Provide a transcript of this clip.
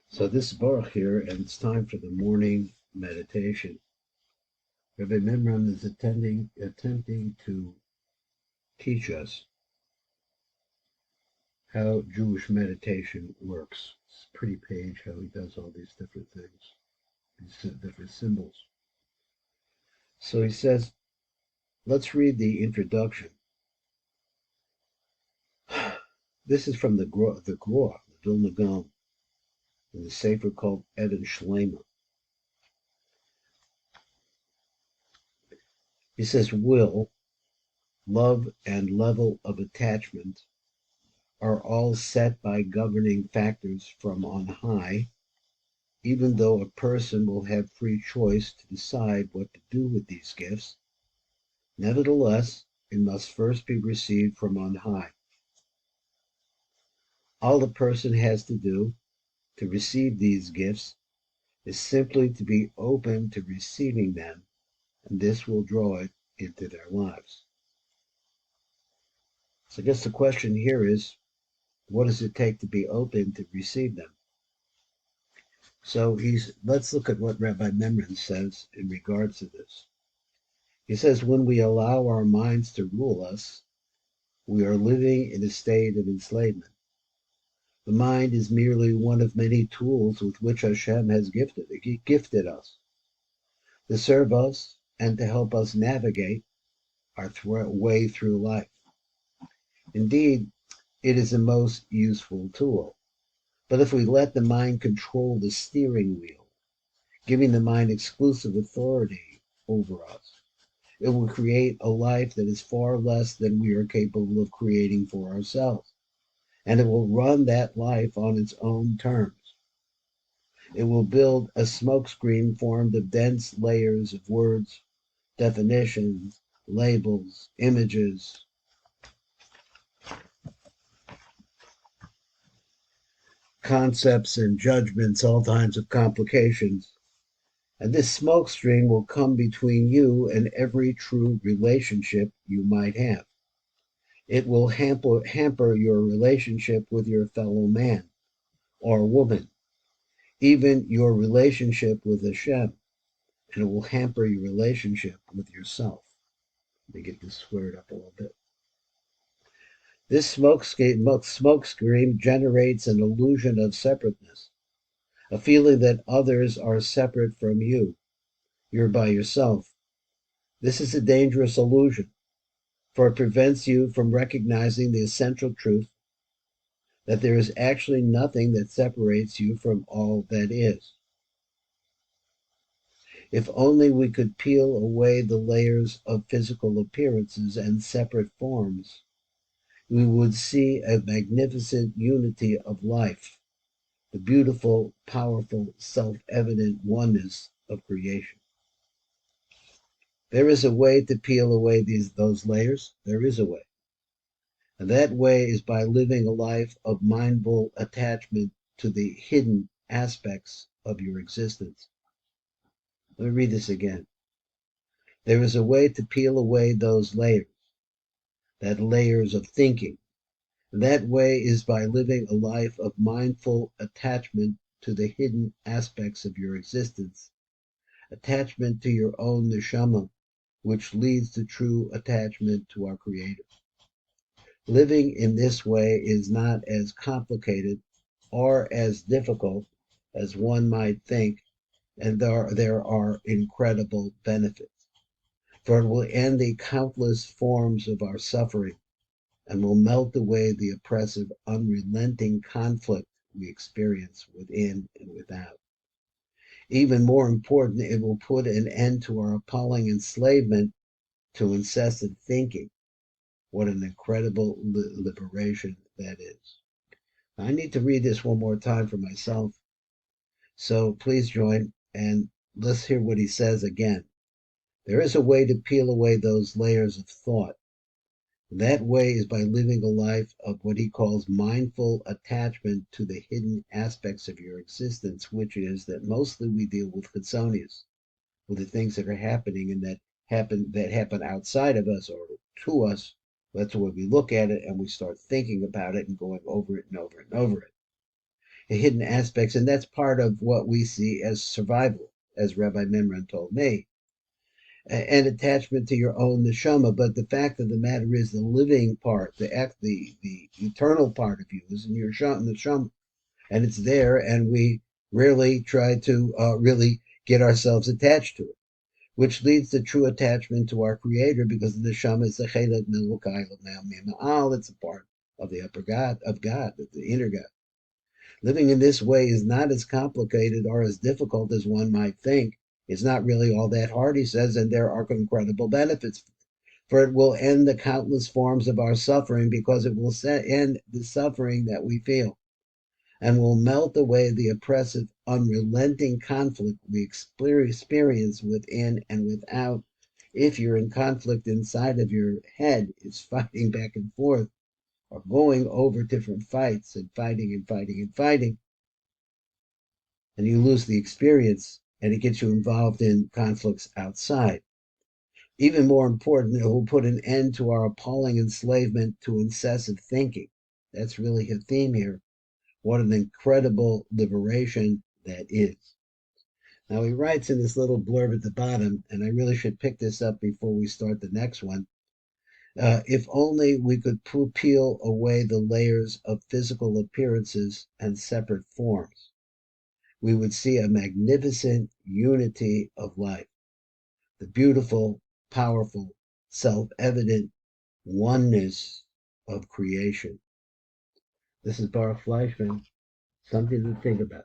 So this is Baruch here, and it's time for the morning meditation. Rabbi Mimran is attempting to teach us how Jewish meditation works. It's a pretty page how he does all these different things, these different symbols. So he says, let's read the introduction. This is from the Vilna Gaon, in the sefer called Eden Shlema. He says, will, love, and level of attachment are all set by governing factors from on high, even though a person will have free choice to decide what to do with these gifts. Nevertheless, it must first be received from on high. All the person has to do to receive these gifts is simply to be open to receiving them, and this will draw it into their lives. So I guess the question here is, what does it take to be open to receive them? So let's look at what Rabbi Memran says in regards to this. He says, when we allow our minds to rule us, we are living in a state of enslavement. The mind is merely one of many tools with which Hashem has gifted us to serve us and to help us navigate our way through life. Indeed, it is a most useful tool. But if we let the mind control the steering wheel, giving the mind exclusive authority over us, it will create a life that is far less than we are capable of creating for ourselves. And it will run that life on its own terms. It will build a smokescreen formed of dense layers of words, definitions, labels, images, concepts, and judgments, all kinds of complications. And this smokescreen will come between you and every true relationship you might have. It will hamper your relationship with your fellow man or woman, even your relationship with Hashem, and it will hamper your relationship with yourself. Let me get this squared up a little bit. This smokescreen generates an illusion of separateness, a feeling that others are separate from you. You're by yourself. This is a dangerous illusion, for it prevents you from recognizing the essential truth that there is actually nothing that separates you from all that is. If only we could peel away the layers of physical appearances and separate forms, we would see a magnificent unity of life, the beautiful, powerful, self-evident oneness of creation. There is a way to peel away those layers. There is a way. And that way is by living a life of mindful attachment to the hidden aspects of your existence. Let me read this again. There is a way to peel away those layers, that layers of thinking. And that way is by living a life of mindful attachment to the hidden aspects of your existence, attachment to your own neshama, which leads to true attachment to our Creator. Living in this way is not as complicated or as difficult as one might think, and there are incredible benefits. For it will end the countless forms of our suffering and will melt away the oppressive, unrelenting conflict we experience within and without. Even more important, it will put an end to our appalling enslavement to incessant thinking. What an incredible liberation that is. I need to read this one more time for myself. So please join and let's hear what he says again. There is a way to peel away those layers of thought. That way is by living a life of what he calls mindful attachment to the hidden aspects of your existence, which is that mostly we deal with chitzonius, with the things that are happening and that happen outside of us or to us. That's when we look at it and we start thinking about it and going over it and over and over it. hidden aspects, and that's part of what we see as survival, as Rabbi Mimran told me, and attachment to your own neshama. But the fact of the matter is, the living part, the eternal part of you is in your neshama, and it's there, and we rarely try to really get ourselves attached to it, which leads to true attachment to our Creator, because the neshama is the chelet milukai ma'al. It's a part of the upper God, of God, the inner God. Living in this way is not as complicated or as difficult as one might think. It's not really all that hard, he says, and there are incredible benefits. For it will end the countless forms of our suffering, because it will end the suffering that we feel, and will melt away the oppressive, unrelenting conflict we experience within and without. If you're in conflict inside of your head, it's fighting back and forth, or going over different fights and fighting and fighting and fighting, and you lose the experience, and it gets you involved in conflicts outside. Even more important, it will put an end to our appalling enslavement to incessant thinking. That's really a theme here. What an incredible liberation that is. Now, he writes in this little blurb at the bottom, and I really should pick this up before we start the next one. If only we could peel away the layers of physical appearances and separate forms, we would see a magnificent unity of life, the beautiful, powerful, self-evident oneness of creation. This is Baruch Fleischman. Something to think about.